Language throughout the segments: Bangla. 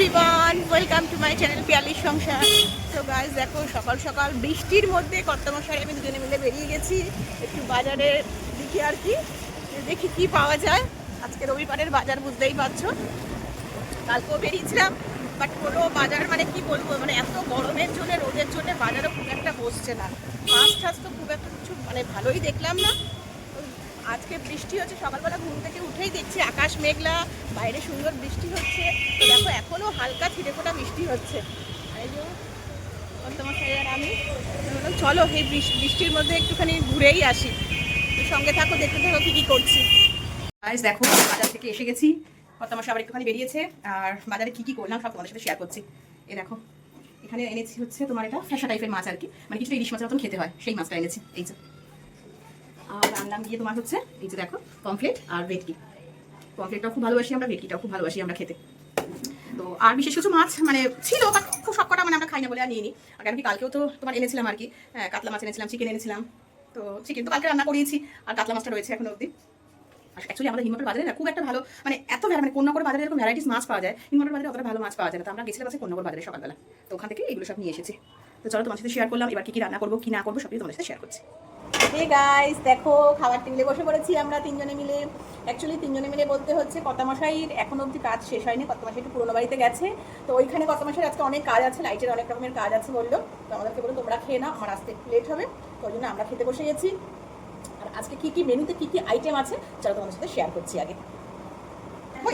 Everyone, welcome to my channel পিয়ালির সংসার। তো গাইস দেখো, সকাল সকাল বৃষ্টির মধ্যে কর্তামশাই আমি দুজনে মিলে বেরিয়ে গেছি একটু বাজারের দিকে আর কি। দেখি কি পাওয়া যায়। আজকে রবিবারের বাজার, বুঝতেই পারছো। কালকেও বেরিয়েছিলাম, বাট কোনো বাজার মানে কি বলবো, মানে এত গরমের জন্য, রোদের জন্য বাজারও খুব একটা বসছে না। মাছ টাছ তো খুব একটা কিছু মানে ভালোই দেখলাম না। আজকে বৃষ্টি হচ্ছে, সকালবেলা ঘুম থেকে উঠেই দেখছি আকাশ মেঘলা, বাইরে সুন্দর বৃষ্টি হচ্ছে। তো দেখো এখনও হালকা ছিটেফোঁটা বৃষ্টি হচ্ছে। এই যে কর্তামশাই আর আমি বললাম চলো এই বৃষ্টির মধ্যে একটুখানি ঘুরেই আসি। তো সঙ্গে থাকো, দেখতে থাকো কী কী করছি। গাইস দেখো, বাজার থেকে এসে গেছি। কর্তামশাই আবার একটুখানি বেরিয়েছে, আর বাজারে কী কী করলাম সব তোমাদের সাথে শেয়ার করছি। এ দেখো, এখানে এনেছি হচ্ছে তোমার এটা ফ্যাশা টাইপের মাছ আর কি, মানে কিছুটা ইলিশ মাছের মতন খেতে হয়, সেই মাছটা এনেছি। এই যে আর আনলাম গিয়ে তোমার হচ্ছে এই যে দেখো পমফ্লেট আর ভেটকি। পমফ্লেটটাও খুব ভালোবাসি আমরা, ভেটকিটাও খুব ভালোবাসি আমরা খেতে। তো আর বিশেষ কিছু মাছ মানে ছিল, বাট খুব সব কটা মানে আমরা খাই না বলে আর নিয়ে নিই। আর কেন কি কালকেও তো তোমার এনেছিলাম আর কি, কাতলা মাছ এনেছিলাম, চিকেন এনেছিলাম। তো চিকেন তো কালকে রান্না করিয়েছি, আর কাতলা মাছটা রয়েছে এখনো অবধি। আর অ্যাকচুয়ালি আমাদের হিমঘর বাজারে না খুব একটা ভালো মানে এত মানে কোন্নগর বাজারে এরকম ভ্যারাইটিস মাছ পাওয়া যায়, হিমঘর বাজারে অতটা ভালো মাছ পাওয়া যায় না। তো আমরা গেছিলাম আছে কোন্নগর বাজারে সকালবেলা, তো ওখান থেকে এগুলো সব নিয়ে এসেছি। তো চলো তোমার সাথে শেয়ার করলাম এবার কি রান্না করবো কি না করবো সবই তোমাদের সাথে শেয়ার করছি। হে গাইস দেখো, খাবার টেবিলে বসে পড়েছি আমরা তিনজনে মিলে। অ্যাকচুয়ালি তিনজনে মিলে বলতে হচ্ছে কর্তামশাইয়ের এখন অবধি কাজ শেষ হয়নি, কর্তামশাই একটু পুরোনো বাড়িতে গেছে। তো ওইখানে কর্তামশাইয়ের আজকে অনেক কাজ আছে, লাইটের অনেক রকমের কাজ আছে বললো। তো আমাদেরকে বললো তোমরা খেয়ে নাও, আমার আসতে একটু লেট হবে। তো ওই জন্য আমরা খেতে বসে গেছি। আর আজকে কী কী মেনুতে কী কী আইটেম আছে চলো তোমাদের সাথে শেয়ার করছি আগে।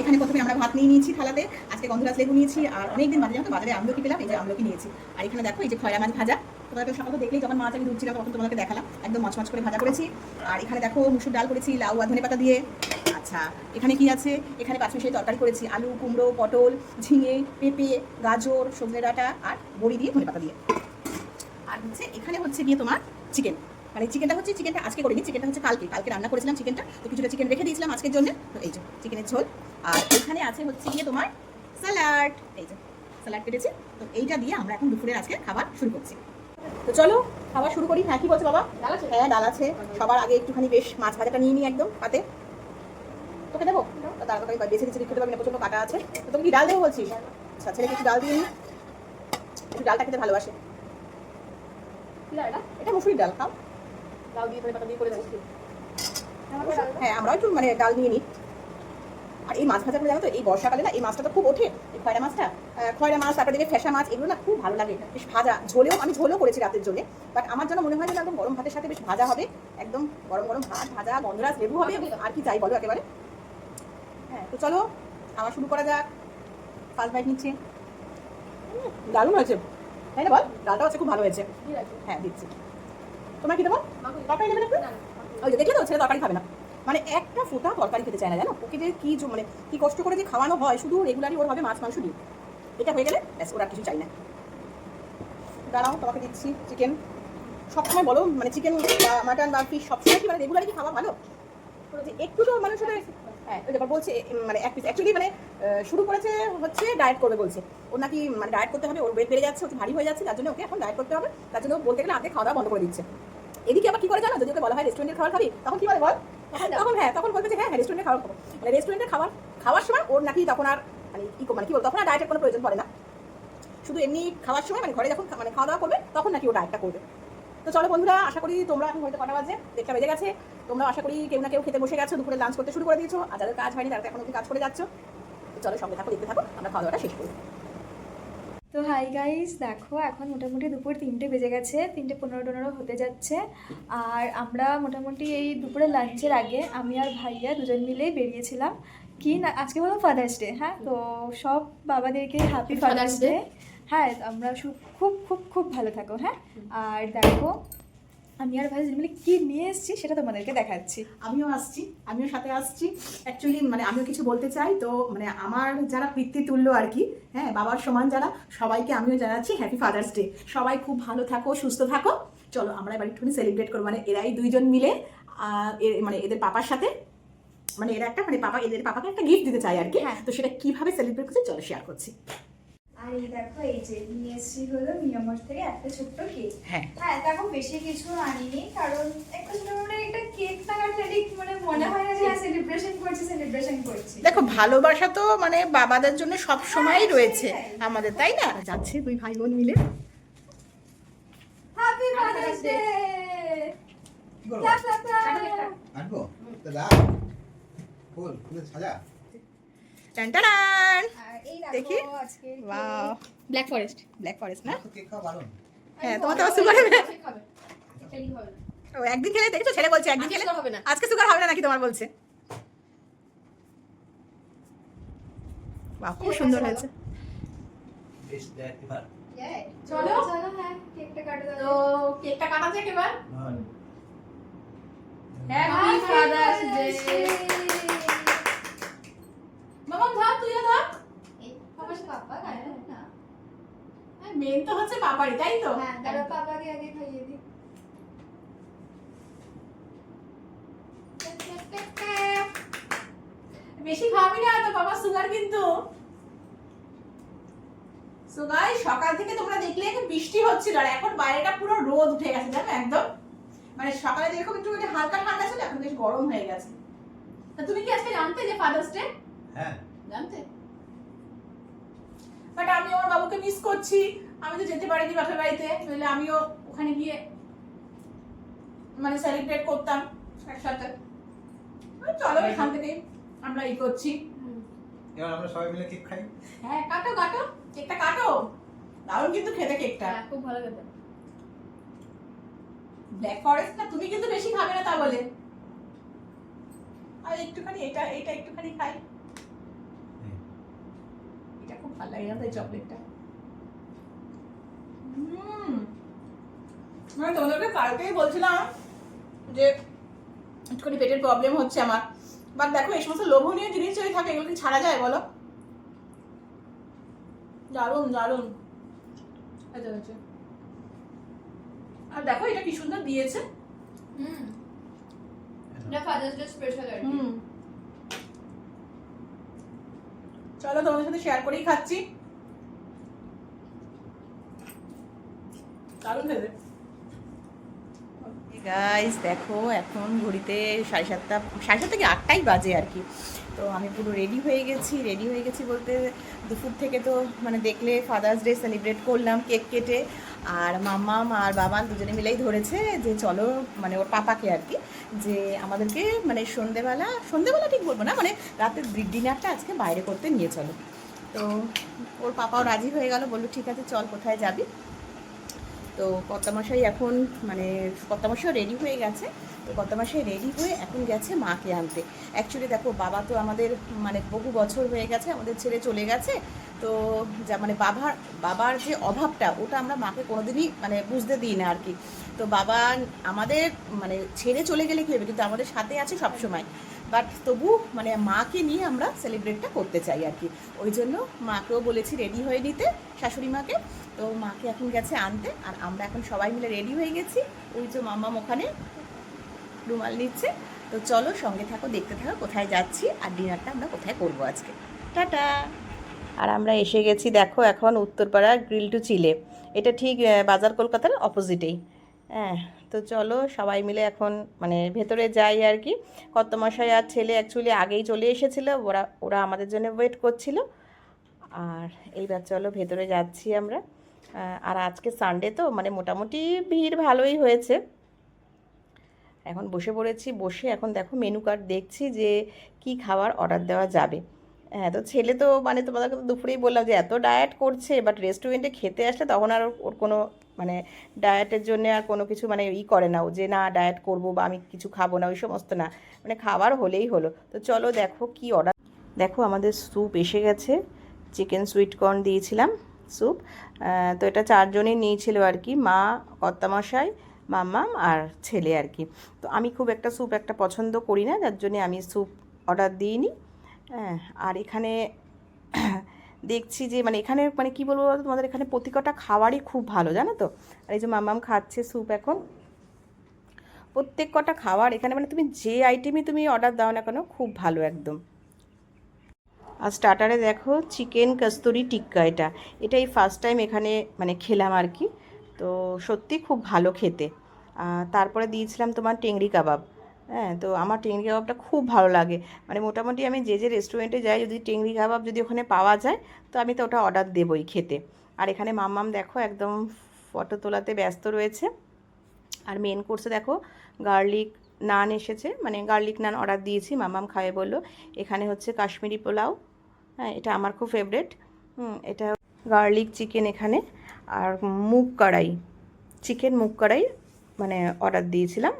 এখানে প্রথমে আমরা ভাত নিয়ে নিয়েছি থালাতে, আজকে গন্ধরাজ লেবু নিয়েছি, আর অনেকদিন বাদে জানো বাজারে আমলকি পেলাম, এই যে আমলকি নিয়েছি। আর এখানে দেখো এই যে খয়রা মাছ ভাজা, তোমাদের সকালে দেখলেই যখন মাছ আমি ধুচ্ছিলাম তখন তোমাদেরকে দেখালাম, একদম মচমচ করে ভাজা করেছি। আর এখানে দেখো মুসুর ডাল করেছি লাউ আর ধনেপাতা দিয়ে। আচ্ছা এখানে কি আছে, এখানে পাঁচমিশালি তরকারি করেছি, আলু কুমড়ো পটল ঝিঙে পেঁপে গাজর সজনে ডাঁটা আর বড়ি দিয়ে ধনেপাতা দিয়ে। আর হচ্ছে এখানে হচ্ছে গিয়ে তোমার চিকেন, মানে চিকেনটা আজকে করিনি, চিকেনটা হচ্ছে কালকে রান্না করেছিলাম চিকেনটা। তো কিছুটা চিকেন রেখে দিয়েছিলাম আজকের জন্য, তো এই যে চিকেনের ঝোল। আর এখানে আছে হচ্ছে গিয়ে তোমার স্যালাড, এই যে স্যালাড কেটেছি। তো এইটা দিয়ে আমরা এখন দুপুরের আজকে খাবার শুরু করছি। তো চলো খাবার শুরু করি। হ্যাঁ কি বলছো বাবা? ডাল আছে? হ্যাঁ ডাল আছে। সবার আগে একটুখানি বেশ মাছ ভাজাটা নিয়ে নিই একদম পাতে। তোকে দেবো? তাড়াতাড়ি বেছে দিচ্ছি, খেতে পারবি না, প্রচন্ড কাটা আছে। তো তুমি কি ডাল দেবো বলছিস? আচ্ছা ছেলেকে একটু ডাল দিয়ে নিই, একটু ডালটা খেতে ভালোবাসে। এটা মুসুরির ডাল, খাও। ডাল দিয়ে ধনেপাতা দিয়ে করেছি। হ্যাঁ আমরাও একটু মানে ডাল নিয়ে নিই। আর এই মাছ ভাজা করে জানো তো, এই বর্ষাকালে না এই মাছটা তো খুব ওঠে, এই খয়রা মাছটা। খয়রা মাছ, তারপরে দেখবে ফ্যাসা মাছ, এগুলো না খুব ভালো লাগে বেশ ভাজা। আমি ঝোলও করেছি রাতের জন্য, বাট আমার জন্য মনে হয় যে একদম গরম ভাতের সাথে বেশ ভাজা হবে, একদম গরম গরম ভাত ভাজা গন্ধরাজ লেবু হবে, আর কি চাই বলো একেবারে। হ্যাঁ তো চলো খাওয়া শুরু করা যাক। ফার্স্ট বাইট নিচ্ছি। দারুণ হয়েছে, তাই না বল? ডালটাও হচ্ছে খুব ভালো হয়েছে। হ্যাঁ দিচ্ছি। তোমার কি দেবো? তরকারি নেবে না? ওই যে দেখলে তো ছেলে তরকারি খাবে না, মানে একটা ফোঁটা তরকারি খেতে চায় না জানো। ওকে যে কি মানে কি কষ্ট করে যে খাওয়ানো হয়, শুধু রেগুলারই ওর হবে মাছ মাংস ডিম, এটা হয়ে গেলে ব্যাস ওরা কিছু চাই না। দাঁড়াও তোমাকে দিচ্ছি চিকেন। সবসময় বলো মানে চিকেন বা মাটন বা ফিশ সবসময় কি মানে রেগুলারই কি খাওয়া ভালো? যে একটু তো মানুষ সাথে হ্যাঁ ওই ব্যাপার বলছে, মানে এক পিস অ্যাকচুয়ালি মানে শুরু করেছে হচ্ছে ডায়েট করবে বলছে। ওর নাকি মানে ডায়েট করতে হবে, ওর ওয়েট বেড়ে যাচ্ছে, ওর ভারী হয়ে যাচ্ছে, তার জন্য ওকে এখন ডায়েট করতে হবে। তার জন্য বলতে গেলে আগে খাওয়া দাওয়া বন্ধ করে দিচ্ছে। এদিকে আবার কি করে জানো, যদি ওকে বলা হয় রেস্টুরেন্টের খাবার খাবি, তখন কি বলে বল? তখন বলবে যে হ্যাঁ রেস্টুরেন্টের খাবার খাবো। মানে রেস্টুরেন্টের খাওয়ার সময় ওর নাকি তখন আর মানে কি বল, তখন আর ডায়েটের কোনো প্রয়োজন পড়ে না। শুধু এমনি খাওয়ার সময় মানে ঘরে যখন মানে খাওয়া দাওয়া করবে তখন নাকি ও ডায়েটটা করবে। তো চলো বন্ধুরা, আশা করি তোমরা এখন হয়তো কটা বাজে, 1টা বেজে গেছে। তোমরা আশা করি কেউ না কেউ খেতে বসে গেছো, দুপুরে লাঞ্চ করতে শুরু করে দিয়েছো। আর যাদের কাজ হয়নি তারা এখন অব্দি কাজ করে যাচ্ছ। তো চলো সঙ্গে থাকো, দেখতে থাকো, আমরা খাওয়া দাওয়াটা শেষ করি। তো হাই গাইস, দেখো এখন মোটামুটি দুপুর 3টে বেজে গেছে, 3:15 হতে যাচ্ছে। আর আমরা মোটামুটি এই দুপুরে লাঞ্চের আগে আমি আর ভাইয়া দুজন মিলেই বেরিয়েছিলাম কি না, আজকে বললাম ফাদার্স ডে। হ্যাঁ তো সব বাবাদেরকে হ্যাপি ফাদার্স ডে। হ্যাঁ আমরা খুব খুব খুব ভালো থাকো। হ্যাঁ আর দেখো আমি আর ভাই মিলে কি নিয়ে এসেছি সেটা তোমাদেরকে দেখাচ্ছি। আমিও সাথে আসছি। অ্যাকচুয়ালি মানে আমিও কিছু বলতে চাই। তো মানে আমার যারা পিতৃতুল্য আর কি, হ্যাঁ বাবার সমান যারা, সবাইকে আমিও জানাচ্ছি হ্যাপি ফাদার্স ডে। সবাই খুব ভালো থাকো, সুস্থ থাকো। চলো আমরা এবার একটুখানি সেলিব্রেট করবো, মানে এরাই দুইজন মিলে মানে এদের পাপার সাথে, মানে এরা একটা মানে এদের পাপাকে একটা গিফট দিতে চাই আর কি। তো সেটা কিভাবে সেলিব্রেট করছে চলো শেয়ার করছি। আর এই দেখো এই যে নিয়ে এসেছি হলো মিয়ামর থেকে একটা ছোট্ট কেক। হ্যাঁ দেখো বেশি কিছু আনিনি, কারণ একটা ছোট একটা কেক টাকা মানে মনে হয় না যে সেলিব্রেট সেলিব্রেশন করছি। দেখো ভালোবাসা তো মানে বাবাদের জন্য সব সময়ই রয়েছে আমাদের, তাই না? যাচ্ছে দুই ভাই বোন মিলে। Happy father's day. আনবো তো দাও ফুল ফুলে সাজা টান টান। দেখি দেখি। আজকে wow, black forest. Black forest না? তো কেক খাওয়া বারণ হ্যাঁ, তোমার তো আবার সুগার হবে। ও একদিন খেলে দেখেছো, ছেলে বলছে একদিন খেলে হবে না। আজকে সুগার হবে না নাকি তোমার বলছে। বাহ, খুব সুন্দর হয়েছে। বেশ দেখ এবার চলো চলো, হ্যাঁ কেকটা কাটা দাও। তো কেকটা কাটা যাক এবার। Happy father's day. মামা ধর, তুইও ধর। আমার পাপা খায় না। মেন তো হচ্ছে বাবারই, তাই তো? হ্যাঁ, দাঁড়া পাপাকে আগে খাইয়ে দিই। বেশি খাবি না তো, বাবা সুগার কিন্তু। সো গাইস, সকাল থেকে তোমরা দেখলে কি বৃষ্টি হচ্ছিল, আর এখন বাইরেটা পুরো রোদ উঠে গেছে, জানো একদম। মানে সকালে যেরকম একটু হালকা ঠান্ডা ছিল, এখন বেশ গরম হয়ে গেছে। তা তুমি কি আজকে জানতে যে ফাদার্স ডে? হ্যাঁ জানতে? বাট আমি আমার বাবুকে মিস করছি। আমি তো যেতে পারিনি বাপের বাড়িতে, নইলে আমিও ওখানে গিয়ে মানে সেলিব্রেট করতাম একসাথে। চলো এখান থেকে আমরা ই করছি। এবার আমরা সবাই মিলে কেক খাই হ্যাঁ, কাটো কাটো, কেকটা কাটো। দারুণ কিন্তু খেতে কেকটা। খুব ভালো খেতে। ব্ল্যাক ফরেস্ট না, তুমি কিন্তু বেশি খাবে না তা বলে। আর একটুখানি এটা এটা একটুখানি খাই। এটা খুব ভালো লাগে জানো, এই চকলেটটা। মানে তোমাদেরকে কালকেই বলছিলাম যে একটুখানি পেটের প্রবলেম হচ্ছে আমার। বাট দেখো, এই সমস্ত লোভনীয় জিনিস যদি থাকে, এগুলো কি ছাড়া যায় বলো? দারুণ দারুণ। আচ্ছা আচ্ছা। আর দেখো এটা কি সুন্দর দিয়েছে। এটা ফাদার্স ডে স্পেশাল আর কি। চলো তোমাদের সাথে শেয়ার করেই খাচ্ছি। দারুণ খেতে। গাইস দেখো, এখন ঘড়িতে 7:30, 7:30 থেকে 8টাই বাজে আর কি। তো আমি পুরো রেডি হয়ে গেছি বলতে দুপুর থেকে তো মানে দেখলে ফাদার্স ডে সেলিব্রেট করলাম কেক কেটে। আর মাম্মাম আর বাবা দুজনে মিলেই ধরেছে যে চলো, মানে ওর পাপাকে আর কি, যে আমাদেরকে মানে সন্ধেবেলা ঠিক বলবো না, মানে রাতের ডিনারটা আজকে বাইরে করতে নিয়ে চলো। তো ওর পাপাও রাজি হয়ে গেল, বললো ঠিক আছে চল, কোথায় যাবি। তো কর্তামশাই এখন মানে কর্তামশাইও রেডি হয়ে গেছে। তো কর্তামশাই রেডি হয়ে এখন গেছে মাকে আনতে। অ্যাকচুয়ালি দেখো, বাবা তো আমাদের মানে বহু বছর হয়ে গেছে আমাদের ছেড়ে চলে গেছে। তো যা মানে বাবার যে অভাবটা, ওটা আমরা মাকে কোনোদিনই মানে বুঝতে দিই না আর কি। তো বাবা আমাদের মানে ছেড়ে চলে গেলে কী হবে, কিন্তু আমাদের সাথে আছে সবসময়। বাট তবু মানে মাকে নিয়ে আমরা সেলিব্রেটটা করতে চাই আর কি। ওই জন্য মাকেও বলেছি রেডি হয়ে নিতে, শাশুড়ি মাকে। তো মাকে এখন গেছে আনতে, আর আমরা এখন সবাই মিলে রেডি হয়ে গেছি। ওই যে মাম্মাম ওখানে রুমাল নিচ্ছে। তো চলো সঙ্গে থাকো, দেখতে থাকো কোথায় যাচ্ছি আর ডিনারটা আমরা কোথায় করবো আজকে। টাটা। আর আমরা এসে গেছি দেখো এখন উত্তরপাড়া গ্রিল টু চিলে। এটা ঠিক বাজার কলকাতার অপোজিটেই। হ্যাঁ, তো চলো সবাই মিলে এখন মানে ভেতরে যাই আর কি। কর্তামশাই আর ছেলে অ্যাকচুয়ালি আগেই চলে এসেছিলো, ওরা আমাদের জন্য ওয়েট করছিল। আর এইবার চলো ভেতরে যাচ্ছি আমরা। আর আজকে সানডে তো মানে মোটামুটি ভিড় ভালোই হয়েছে। এখন বসে পড়েছি, বসে এখন দেখো মেনু কার্ড দেখছি যে কি খাবার অর্ডার দেওয়া যাবে। হ্যাঁ, তো ছেলে তো মানে তোমাদেরকে তো দুপুরেই বললাম যে এত ডায়েট করছে, বাট রেস্টুরেন্টে খেতে আসলে তখন আর ওর কোনো মানে ডায়েটের জন্য আর কোনো কিছু মানে করে না, ও যে না ডায়েট করবো বা আমি কিছু খাবো না, ওই সমস্ত না, মানে খাবার হলেই হলো। তো চলো দেখো কি অর্ডার। দেখো আমাদের স্যুপ এসে গেছে, চিকেন সুইট কর্ন দিয়েছিলাম স্যুপ। তো এটা 4 জনই নিয়েছিল আর কি, মা, কর্তামশাই, মাম্মাম আর ছেলে আর কি। তো আমি খুব একটা স্যুপ একটা পছন্দ করি না, যার জন্যে আমি স্যুপ অর্ডার দিইনি। হ্যাঁ, আর এখানে দেখছি যে মানে এখানে মানে কী বলবো তোমাদের, এখানে প্রত্যেকটা খাবারই খুব ভালো জানো তো। আর এই যে মাম্মাম খাচ্ছে স্যুপ এখন। প্রত্যেক কটা খাবার এখানে মানে তুমি যে আইটেমই তুমি অর্ডার দাও না কেন খুব ভালো একদম। আর স্টার্টারে দেখো চিকেন কস্তুরি টিক্কা, এটাই ফার্স্ট টাইম এখানে মানে খেলাম আর কি। তো সত্যি খুব ভালো খেতে। তারপরে দিয়েছিলাম তোমার টেংরি কাবাব। হ্যাঁ, তো আমার চিংড়ি কাবাবটা খুব ভালো লাগে। মানে মোটামুটি আমি যে যে রেস্টুরেন্টে যাই, যদি চিংড়ি কাবাব যদি ওখানে পাওয়া যায় তো আমি তো ওটা অর্ডার দেবই খেতে। আর এখানে মাম্মাম দেখো একদম ফটো তোলাতে ব্যস্ত রয়েছে। আর মেন কোর্সে দেখো গার্লিক নান এসেছে, মানে গার্লিক নান অর্ডার দিয়েছি, মাম্মাম খাবে বললো। এখানে হচ্ছে কাশ্মীরি পোলাও, হ্যাঁ এটা আমার খুব ফেভারেট। এটা গার্লিক চিকেন এখানে, আর মুগ কড়াই, চিকেন মুগ কড়াই মানে অর্ডার দিয়েছিলাম।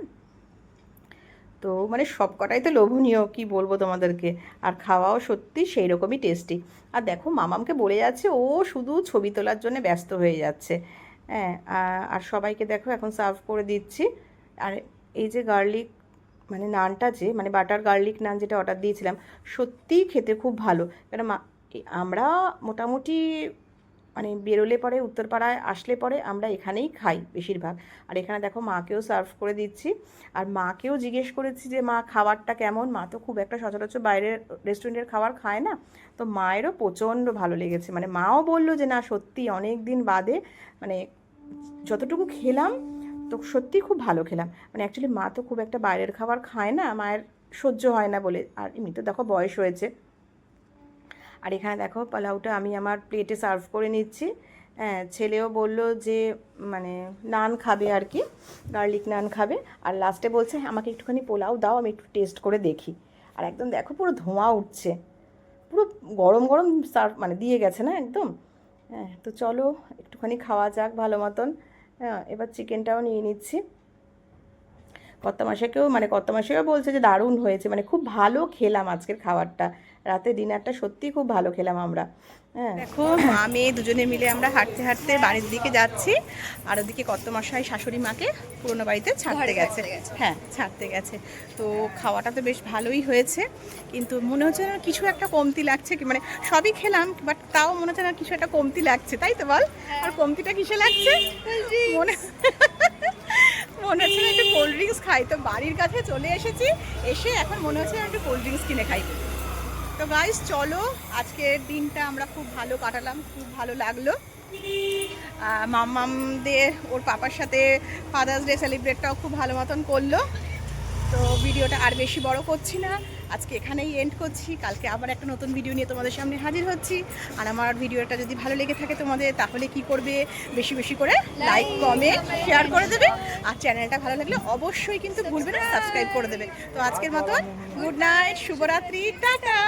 তো মানে সব কটাই তো লোভনীয়, কি বলবো তোমাদেরকে। আর খাওয়াও সত্যি সেই রকমই টেস্টি। আর দেখো মামামকে বলে যাচ্ছে, ও শুধু ছবি তোলার জন্য ব্যস্ত হয়ে যাচ্ছে। হ্যাঁ, আর সবাইকে দেখো এখন সার্ভ করে দিচ্ছি। আর এই যে গার্লিক মানে নানটা, যে মানে বাটার গার্লিক নান যেটা অর্ডার দিয়েছিলাম, সত্যিই খেতে খুব ভালো। কারণ আমরা মোটামুটি মানে বেরোলে পরে, উত্তরপাড়ায় আসলে পরে আমরা এখানেই খাই বেশিরভাগ। আর এখানে দেখো মাকেও সার্ভ করে দিচ্ছি। আর মাকেও জিজ্ঞেস করেছি যে মা খাবারটা কেমন। মা তো খুব একটা সচরাচর বাইরের রেস্টুরেন্টের খাবার খায় না, তো মায়েরও প্রচণ্ড ভালো লেগেছে। মানে মাও বললো যে না সত্যি অনেক দিন বাদে মানে যতটুকু খেলাম তো সত্যিই খুব ভালো খেলাম। মানে অ্যাকচুয়ালি মা তো খুব একটা বাইরের খাবার খায় না, মায়ের সহ্য হয় না বলে। আর এমনি তো দেখো বয়স হয়েছে। আর এখানে দেখো পোলাওটা আমি আমার প্লেটে সার্ভ করে নিচ্ছি। হ্যাঁ, ছেলেও বলল যে মানে নান খাবে আর কি, গার্লিক নান খাবে। আর লাস্টে বলছে আমাকে একটুখানি পোলাও দাও, আমি একটু টেস্ট করে দেখি। আর একদম দেখো পুরো ধোঁয়া উঠছে, পুরো গরম গরম সার্ভ মানে দিয়ে গেছে না একদম। হ্যাঁ, তো চলো একটুখানি খাওয়া যাক ভালো মতন। হ্যাঁ, এবার চিকেনটাও নিয়ে নিচ্ছি। কর্তামশাইও বলছে যে দারুণ হয়েছে, মানে খুব ভালো খেলাম আজকের খাবারটা, রাতে ডিনারটা সত্যিই খুব ভালো খেলাম আমরা। হ্যাঁ, দেখো মা মেয়ে দুজনে মিলে আমরা হাঁটতে হাঁটতে বাড়ির দিকে যাচ্ছি। আর ওদিকে কর্তামশাই শাশুড়ি মাকে পুরোনো বাড়িতে ছাড়তে গেছে। হ্যাঁ, ছাড়তে গেছে। তো খাওয়াটা তো বেশ ভালোই হয়েছে, কিন্তু মনে হচ্ছে না কিছু একটা কমতি লাগছে, কি মানে সবই খেলাম বাট তাও মনে হচ্ছে না কিছু একটা কমতি লাগছে, তাই তো বল? আর কমতিটা কিসে লাগছে মনে মনে হচ্ছে না একটু কোল্ড ড্রিঙ্কস খাই। তো বাড়ির কাছে চলে এসেছি, এসে এখন মনে হচ্ছে একটু কোল্ড ড্রিঙ্কস কিনে খাই। তো গাইস চলো, আজকের দিনটা আমরা খুব ভালো কাটালাম, খুব ভালো লাগলো। মাম্মামদের ওর পাপার সাথে ফাদার্স ডে সেলিব্রেটটাও খুব ভালো মতন করলো। তো ভিডিওটা আর বেশি বড় করছি না, আজকে এখানেই এন্ড করছি। কালকে আবার একটা নতুন ভিডিও নিয়ে তোমাদের সামনে হাজির হচ্ছি। আর আমার ভিডিওটা যদি ভালো লেগে থাকে তোমাদের, তাহলে কি করবে, বেশি বেশি করে লাইক কমেন্ট শেয়ার করে দেবে। আর চ্যানেলটা ভালো লাগলে অবশ্যই কিন্তু ভুলবে না সাবস্ক্রাইব করে দেবে। তো আজকের মতন গুড নাইট, শুভরাত্রি, টাটা।